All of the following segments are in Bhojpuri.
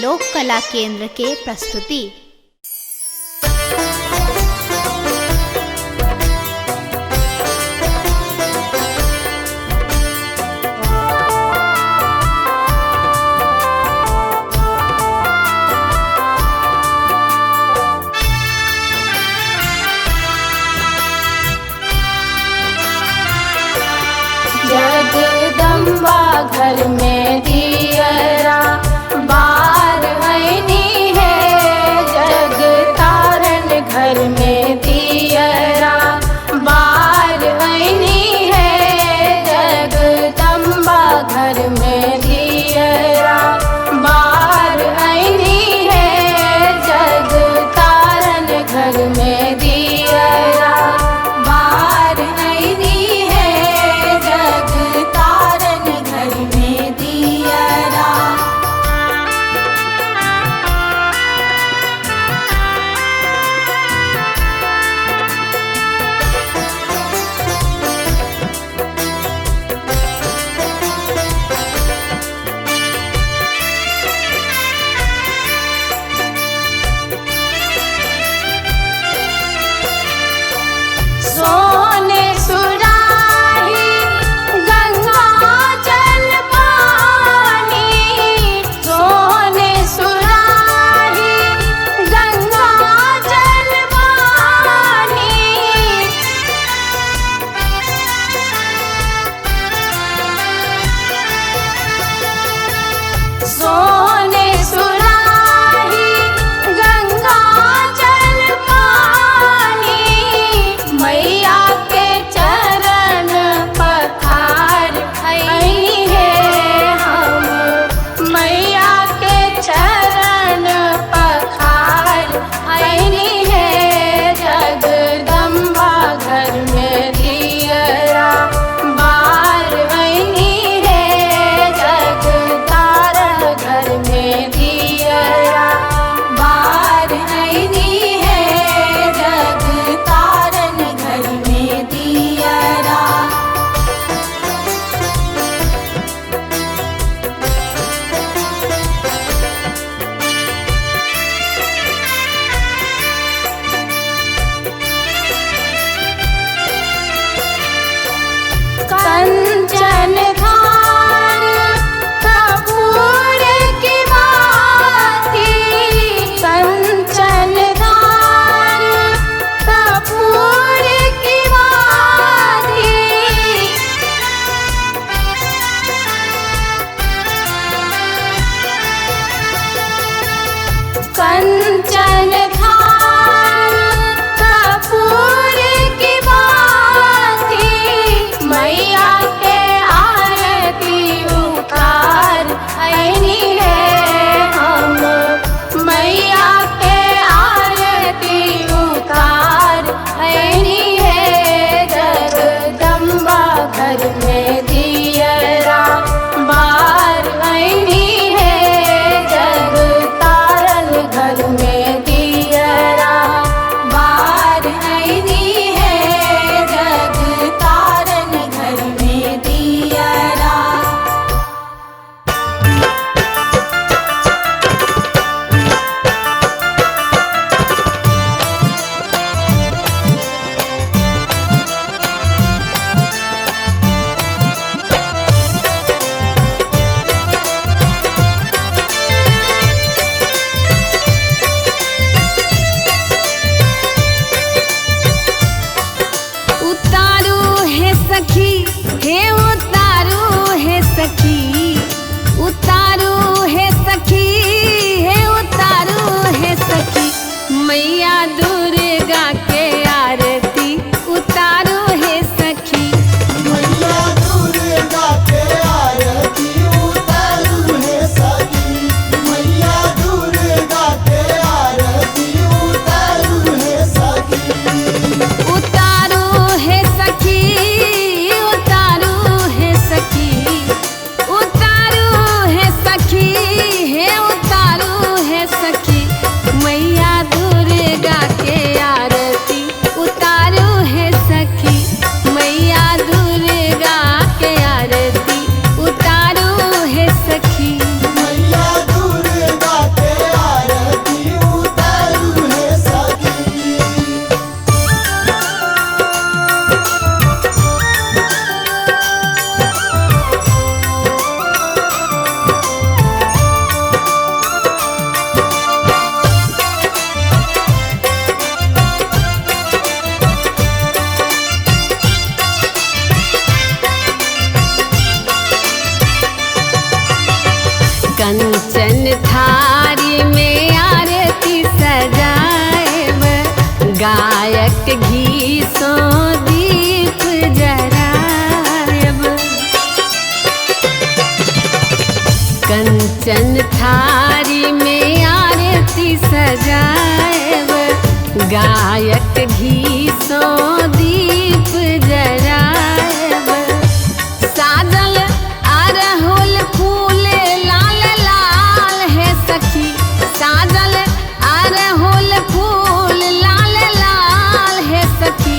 लोक कला केंद्र के प्रस्तुति। जगदम्बा घर में दियरा बार आईनी है, जग तारन घर में दियरा बार आईनी है, जगदम्बा घर में दियरा बार आईनी है, जग तारन घर में दियरा बार आईनी है, जग तारन घर में दियरा। सोने सुराही गंगा जल पानी, सोने सुराही गंगा जल पानी, सोने सुराही गंगा जल पानी, मैया के चरण पखार आईनी है हम, मैया के चरण पखार आईनी है, जगदम्बा घर में दियरा बार आईनी है, जग तारन घर में दियरा बार आईनी है, जग तारन घर में दियरा। कंचन धार कपूर की बाती, कंचन धार कपूर की बाती, कंचन धार कपूर की बाती, मैया के आरती उतार आईनी है हम, मैया के आरती उतार आईनी है, जगदम्बा घर में दियरा बार आईनी है, जग तारन घर में दियरा थारी में आरती सजाएब, गायक घी सो दीप जराएब। कंचन थारी में आरती सजाएब, गायक घी सो दीप जराएब। साजल अरहुल फूल लाल लाल है सखी, साजल अरहुल फूल लाल लाल है सखी,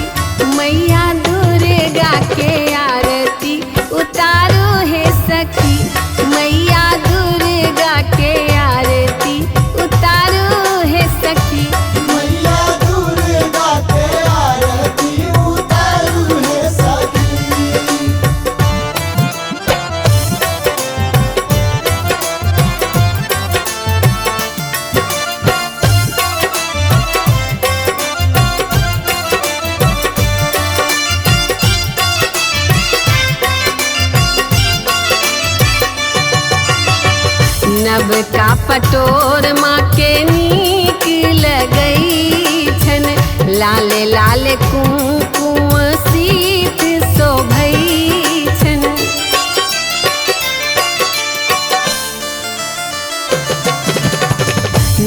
मैया दुर्गा के आरती उतारो है सखी, मैया दुर्गा के आरती उतारो है सखी। मैया दुर्गा के आरती उतारू है सखी। नब का पटोर माँ के नीक लगई छन, लाल लाल कुमकुम सीत शोभई छन।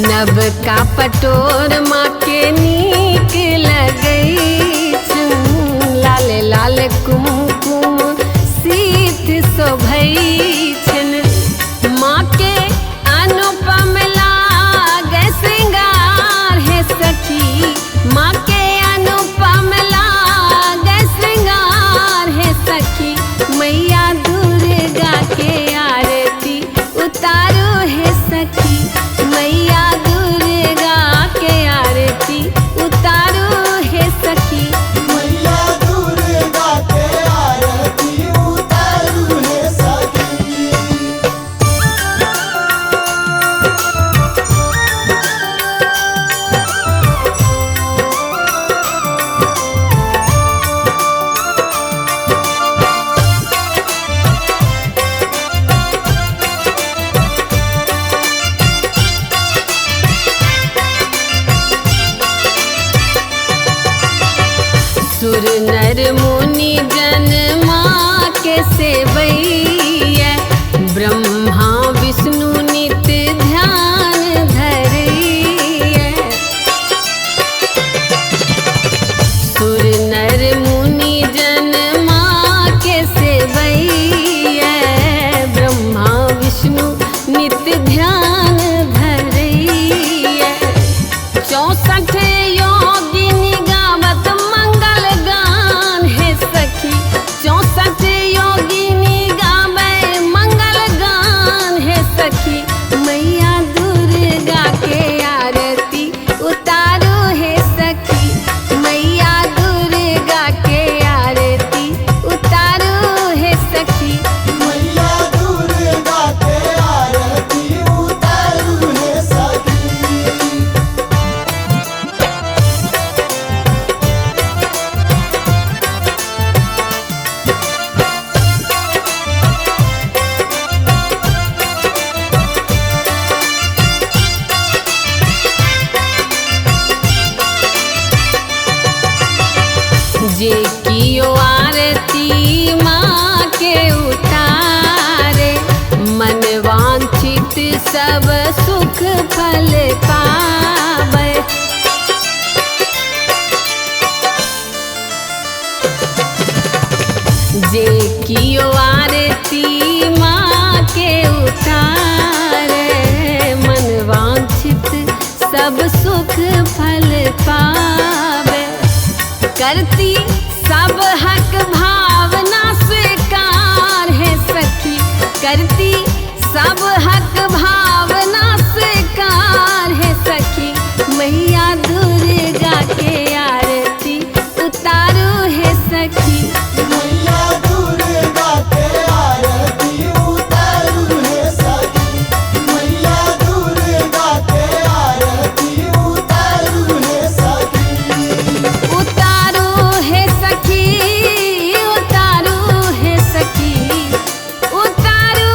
नब का पटोर माँ के नीक लगई छन, लाल लाल कुमकुम सीत शोभई छन। माँ के अनुपम लागे श्रृंगार है सखी, माँ के अनुपम लागे श्रृंगार है सखी, मैया दुर्गा के आरती उतारो है सखी, मैया दुर्गा के आरती उतारो है सखी। मैया दुर्गा के आरती उतारू है सखी। सुर नर मुनि जन माँ के सेवैया, ब्रह्मा विष्णु नित ध्यान धरैया। सुर नर मुनि जन माँ के सेवैया, ब्रह्मा विष्णु नित ध्यान धरैया। 64 योगिनी गावत मंगल गान है सखी, 64 योगिनी गावे मंगल गान है सखी, मैया दुर्गा के आरती उतारो है सखी, मैया दुर्गा के आरती उतारो है सखी। मैया दुर्गा के आरती उतारू है सखी। जे कियो आरती माँ के उतारे, मन वांछित सब सुख फल पावे। जे कियो आरती माँ के उतारे, मन वांछित सब सुख फल पावे। करती सब हक भावना स्वीकार है सखी, करती सब हक भावना स्वीकार है सखी, मैया दुर्गा के आरती उतारो है सखी। मैया दुर्गा के आरती उतारू है सखी। मैया दुर्गा के आरती उतारू है सखी। उतारो है सखी, उतारो है सखी, उतारो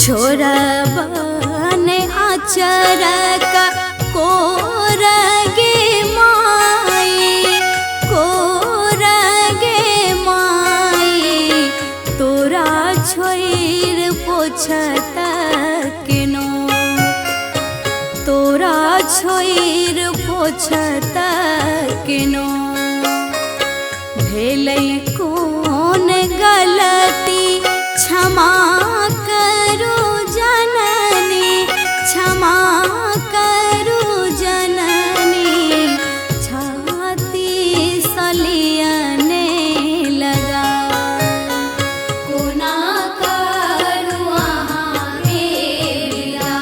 छोरबन आचर का कोरगे माई, कोरगे माई, तोरा छोइर पोछत केनो, तोरा छोइर पोछत केनो। भेलै कोन गलती क्षमा करू जननी, क्षमा करू जननी, छाती सलियने लगा। कोना करू अहाँ मेरा,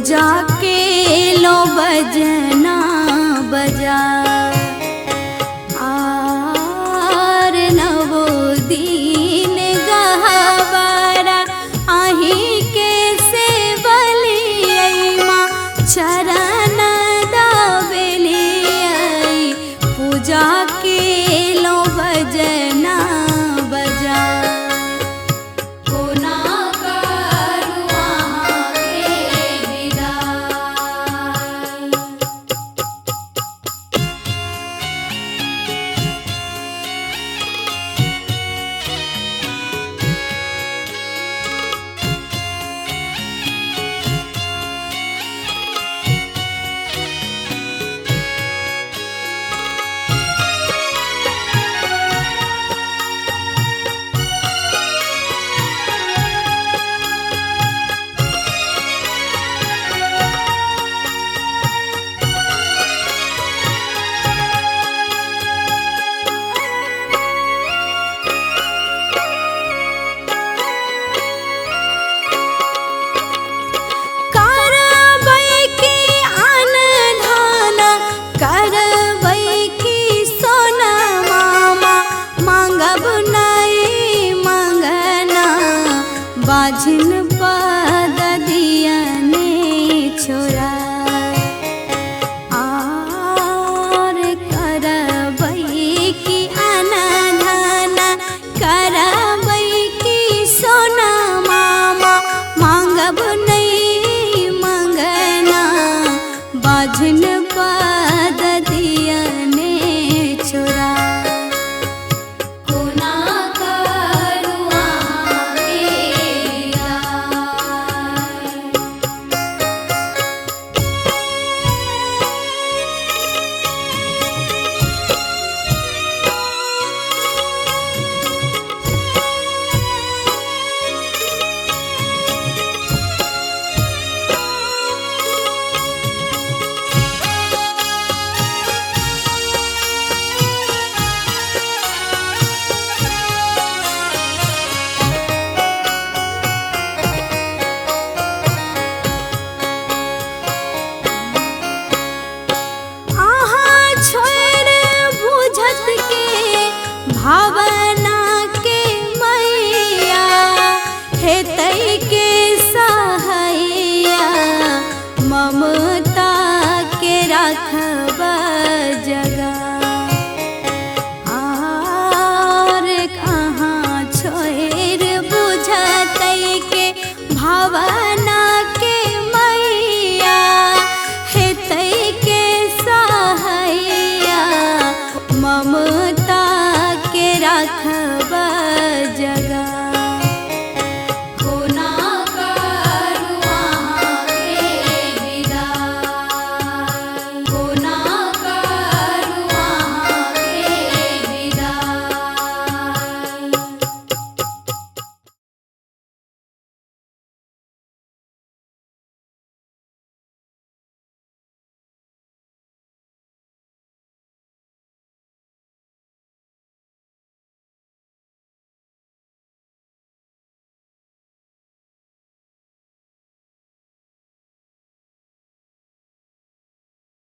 जाके लो बजना बजा। आर नवो दिन गहवारा आही के से बलिया चरण दावेलिया, पूजा के लो बजना बजा। बाझिन पद दियने छोरा, आर करबै की अनधन, करबै की सोना मामा, मांगब नहीं मंगना, बाझिन पद दियने छोरा। भावना के मैया हेतै के सहैया, ममता के राखब जगा। आर कहाँ छोड़ बुझतै के भावना के मैया हेतै के सहैया, ममता के राख